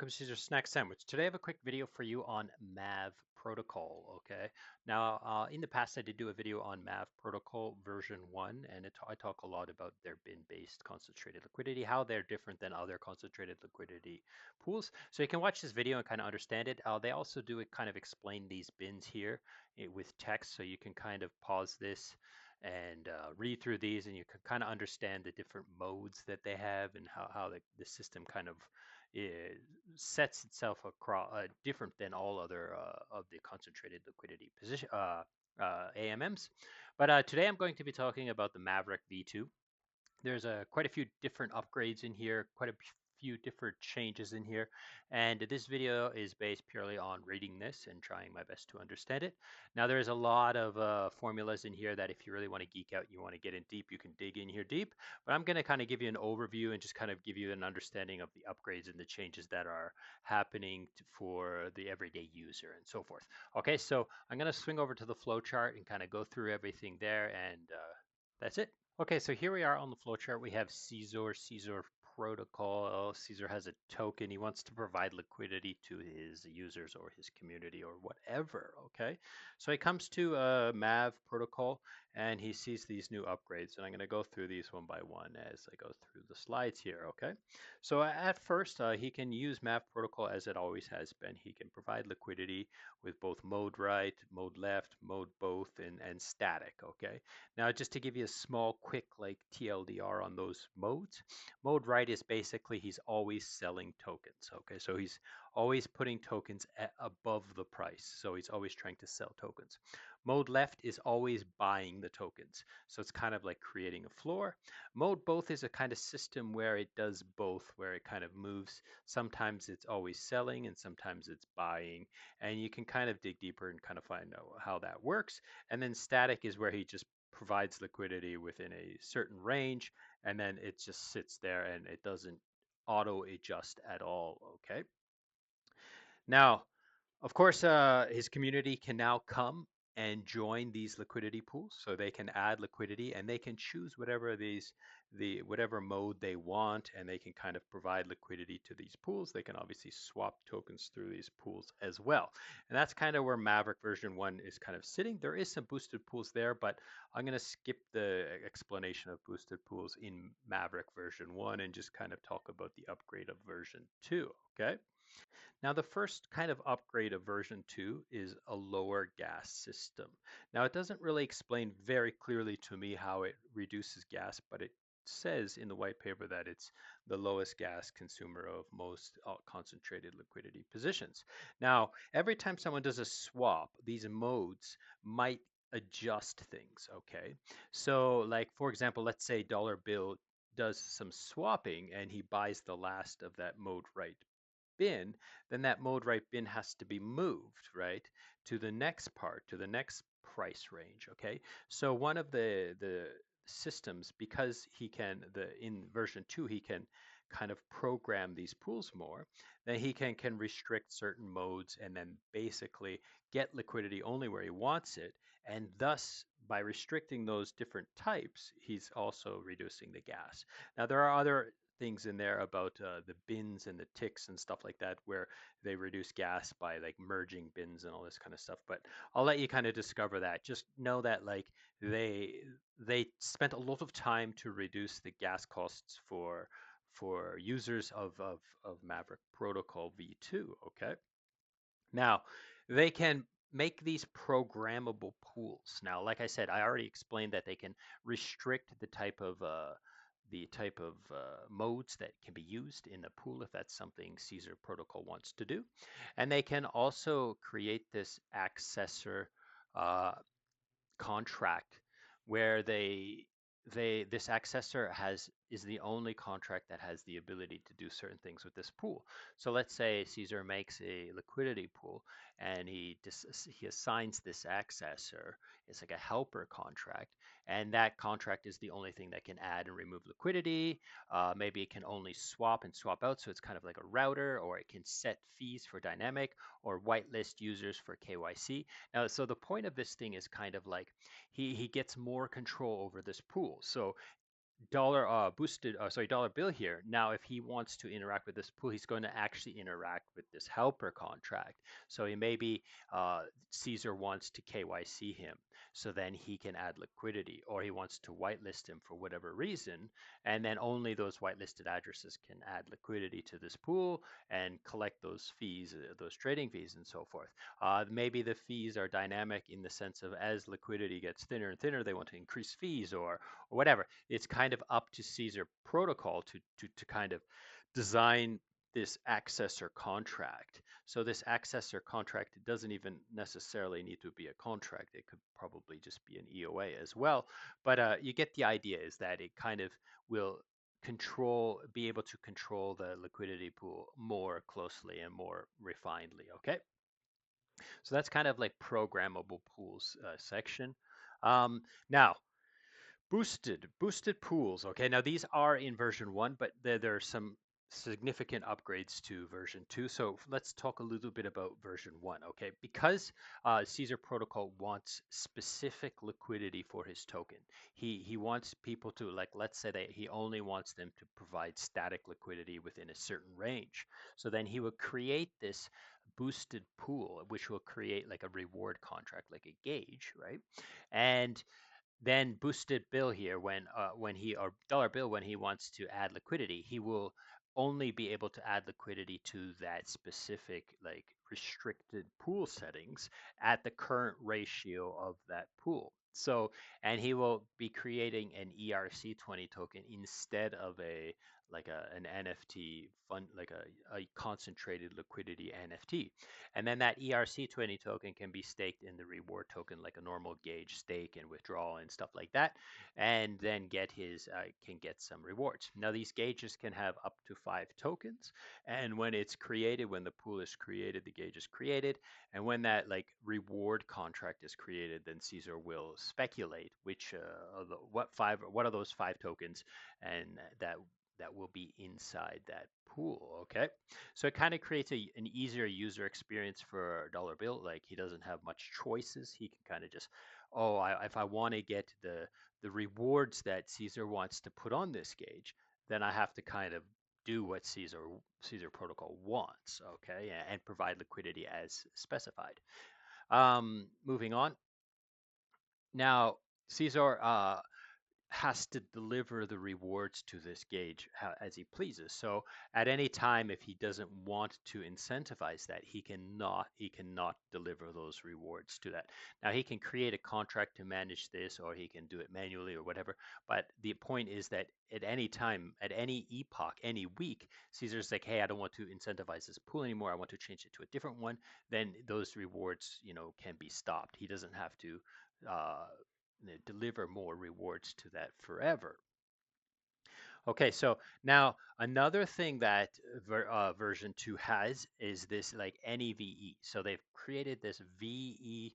welcome to Caesar Snack Sandwich. Today I have a quick video for you on Mav protocol, okay? Now, in the past I did do a video on Mav protocol version 1, and I talk a lot about their bin-based concentrated liquidity, how they're different than other concentrated liquidity pools. So you can watch this video and kind of understand it. They also do it kind of explain these bins here with text, so you can kind of pause this and read through these, and you can kind of understand the different modes that they have and how the system kind of it sets itself across different than all other of the concentrated liquidity position AMMs. But today I'm going to be talking about the Maverick V2. There's quite a few different upgrades in here, quite a few different changes in here, and this video is based purely on reading this and trying my best to understand it. Now there's a lot of formulas in here that if you really want to geek out, you want to get in deep, you can dig in here deep, but I'm going to kind of give you an overview and just kind of give you an understanding of the upgrades and the changes that are happening for the everyday user and so forth. Okay, so I'm going to swing over to the flowchart and kind of go through everything there, and that's it. Okay, so here we are on the flowchart. We have Caesar protocol. Caesar has a token. He wants to provide liquidity to his users or his community or whatever. Okay, so he comes to Mav protocol and he sees these new upgrades. And I'm going to go through these one by one as I go through the slides here. Okay, so at first he can use Mav protocol as it always has been. He can provide liquidity with both mode right, mode left, mode both, and static. Okay. Now, just to give you a small, quick like TLDR on those modes, mode right is basically he's always selling tokens. Okay, so he's always putting tokens above the price. So he's always trying to sell tokens. Mode left is always buying the tokens. So it's kind of like creating a floor. Mode both is a kind of system where it does both, where it kind of moves. Sometimes it's always selling and sometimes it's buying. And you can kind of dig deeper and kind of find out how that works. And then static is where he just provides liquidity within a certain range, and then it just sits there and it doesn't auto adjust at all. Okay. Now, of course, his community can now come and join these liquidity pools, so they can add liquidity and they can choose whatever mode they want, and they can kind of provide liquidity to these pools. They can obviously swap tokens through these pools as well, and that's kind of where Maverick version 1 is kind of sitting. There is some boosted pools there, but I'm going to skip the explanation of boosted pools in Maverick version 1 and just kind of talk about the upgrade of version 2. Okay. Now, the first kind of upgrade of version 2 is a lower gas system. Now, it doesn't really explain very clearly to me how it reduces gas, but it says in the white paper that it's the lowest gas consumer of most concentrated liquidity positions. Now, every time someone does a swap, these modes might adjust things, okay? So, like, for example, let's say dollar bill does some swapping and he buys the last of that mode right bin, then that mode right bin has to be moved, right, to the next part, to the next price range, okay? So one of the systems, because he can, in version 2, he can kind of program these pools more, then he can restrict certain modes and then basically get liquidity only where he wants it. And thus, by restricting those different types, he's also reducing the gas. Now, there are other things in there about the bins and the ticks and stuff like that, where they reduce gas by like merging bins and all this kind of stuff. But I'll let you kind of discover that. Just know that like they spent a lot of time to reduce the gas costs for users of Maverick Protocol V2. Okay. Now, they can make these programmable pools. Now, like I said, I already explained that they can restrict the type of modes that can be used in the pool if that's something Caesar Protocol wants to do. And they can also create this accessor uh, contract where this accessor is the only contract that has the ability to do certain things with this pool. So let's say Caesar makes a liquidity pool and he assigns this accessor. It's like a helper contract, and that contract is the only thing that can add and remove liquidity. Maybe it can only swap and swap out, so it's kind of like a router, or it can set fees for dynamic or whitelist users for KYC. Now, so the point of this thing is kind of like he gets more control over this pool. So dollar bill here. Now, if he wants to interact with this pool, he's going to actually interact with this helper contract. So he maybe Caesar wants to KYC him, so then he can add liquidity, or he wants to whitelist him for whatever reason, and then only those whitelisted addresses can add liquidity to this pool and collect those fees, those trading fees, and so forth. Maybe the fees are dynamic in the sense of as liquidity gets thinner and thinner, they want to increase fees or whatever. It's kind of up to Caesar protocol to kind of design this accessor contract. So this accessor contract, it doesn't even necessarily need to be a contract. It could probably just be an EOA as well. But you get the idea is that it kind of will be able to control the liquidity pool more closely and more refinedly. Okay. So that's kind of like programmable pools section. Now, boosted pools. Okay, now these are in version 1, but there are some significant upgrades to version 2. So let's talk a little bit about version 1. Okay, because Caesar Protocol wants specific liquidity for his token. He wants people to, like, let's say that he only wants them to provide static liquidity within a certain range. So then he will create this boosted pool, which will create like a reward contract, like a gauge, right? And then boosted bill here when he or dollar bill when he wants to add liquidity, he will only be able to add liquidity to that specific like restricted pool settings at the current ratio of that pool. So, and he will be creating an ERC20 token instead of an NFT fund, like a concentrated liquidity NFT. And then that ERC20 token can be staked in the reward token like a normal gauge stake and withdrawal and stuff like that, and then can get some rewards. Now these gauges can have up to 5 tokens, and when the pool is created, the gauge is created, and when that like reward contract is created, then Caesar will speculate what are those 5 tokens, and that will be inside that pool. Okay. So it kind of creates an easier user experience for dollar bill. Like he doesn't have much choices. He can kind of just, if I want to get the rewards that Caesar wants to put on this gauge, then I have to kind of do what Caesar protocol wants, okay, and provide liquidity as specified. Moving on. Now, Caesar has to deliver the rewards to this gauge as he pleases. So at any time, if he doesn't want to incentivize that, he cannot deliver those rewards to that. Now he can create a contract to manage this, or he can do it manually or whatever. But the point is that at any time, at any epoch, any week, Caesar's like, hey, I don't want to incentivize this pool anymore. I want to change it to a different one. Then those rewards, can be stopped. He doesn't have to uh, deliver more rewards to that forever. Okay, so now another thing that version 2 has is this like NEVE. So they've created this VE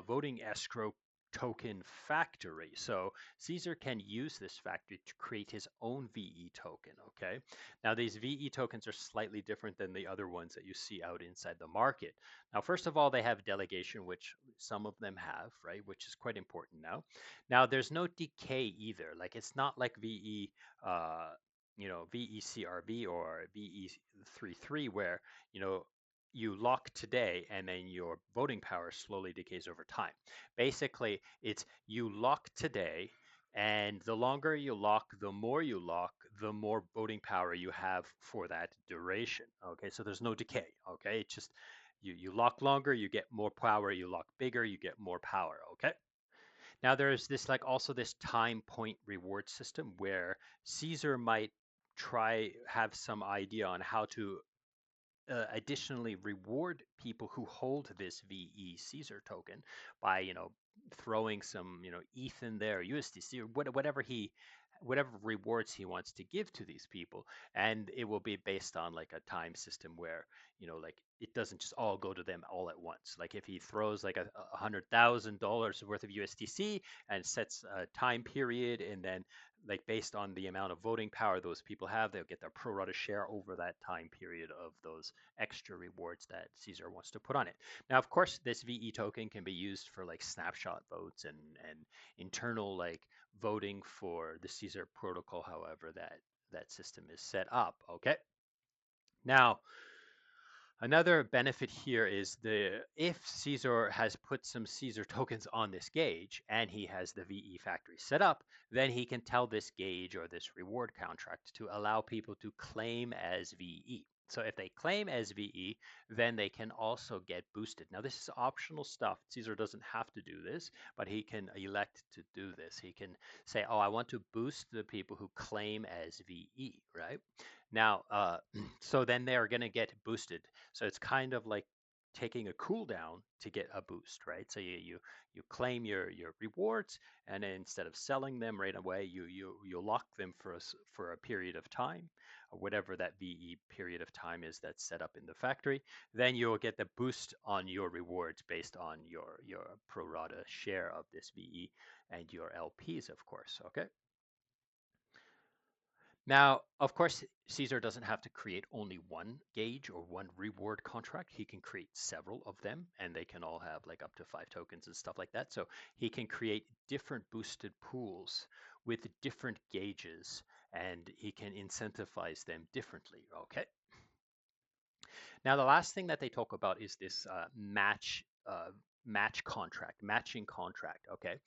voting escrow token factory. So Caesar can use this factory to create his own VE token. Okay, now these VE tokens are slightly different than the other ones that you see out inside the market. Now, first of all, they have delegation, which some of them have, right, which is quite important now. Now, there's no decay either. Like it's not like VE uh, VECRB or VE33, where you know you lock today and then your voting power slowly decays over time. Basically, it's you lock today, and the longer you lock, the more voting power you have for that duration. Okay, so there's no decay. Okay, it's just you lock longer, you get more power. You lock bigger, you get more power. Okay. Now there's this like also this time point reward system where Caesar might have some idea on how to additionally reward people who hold this VE Caesar token by throwing some ETH in there, USDC, or whatever rewards he wants to give to these people, and it will be based on like a time system where like it doesn't just all go to them all at once. Like if he throws like $100,000 worth of USDC and sets a time period, and then like based on the amount of voting power those people have, they'll get their pro rata share over that time period of those extra rewards that Caesar wants to put on it. Now, of course, this VE token can be used for like snapshot votes and internal like voting for the Caesar protocol, however that system is set up. Okay. Now, another benefit here is if Caesar has put some Caesar tokens on this gauge and he has the VE factory set up, then he can tell this gauge or this reward contract to allow people to claim as VE. So if they claim as VE, then they can also get boosted. Now this is optional stuff. Caesar doesn't have to do this, but he can elect to do this. He can say, oh, I want to boost the people who claim as VE, right? Now, so then they're going to get boosted. So it's kind of like taking a cooldown to get a boost, right? So you claim your rewards, and then instead of selling them right away, you lock them for a period of time, or whatever that VE period of time is that's set up in the factory. Then you'll get the boost on your rewards based on your pro rata share of this VE and your LPs, of course. Okay. Now, of course, Caesar doesn't have to create only one gauge or one reward contract. He can create several of them, and they can all have like up to 5 tokens and stuff like that. So he can create different boosted pools with different gauges, and he can incentivize them differently. Okay. Now, the last thing that they talk about is this match contract, matching contract. Okay,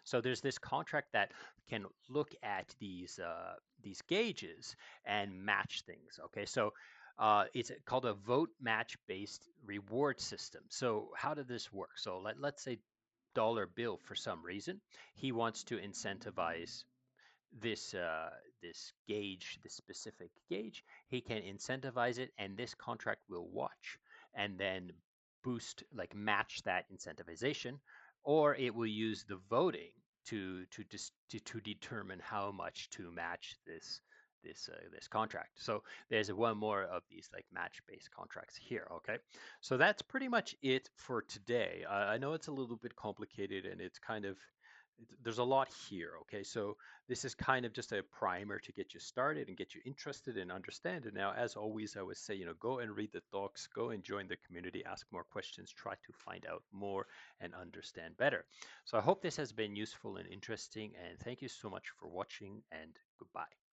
so there's this contract that can look at these gauges and match things. Okay, so it's called a vote match based reward system. So how did this work? So let's say dollar bill for some reason he wants to incentivize this gauge, this specific gauge. He can incentivize it, and this contract will watch and then boost, like match that incentivization, or it will use the voting to determine how much to match this contract. So there's one more of these like match-based contracts here. Okay, so that's pretty much it for today. I know it's a little bit complicated and it's kind of there's a lot here. Okay, so this is kind of just a primer to get you started and get you interested and understand it. Now, as always, I would say, go and read the docs, go and join the community, ask more questions, try to find out more and understand better. So I hope this has been useful and interesting, and thank you so much for watching, and goodbye.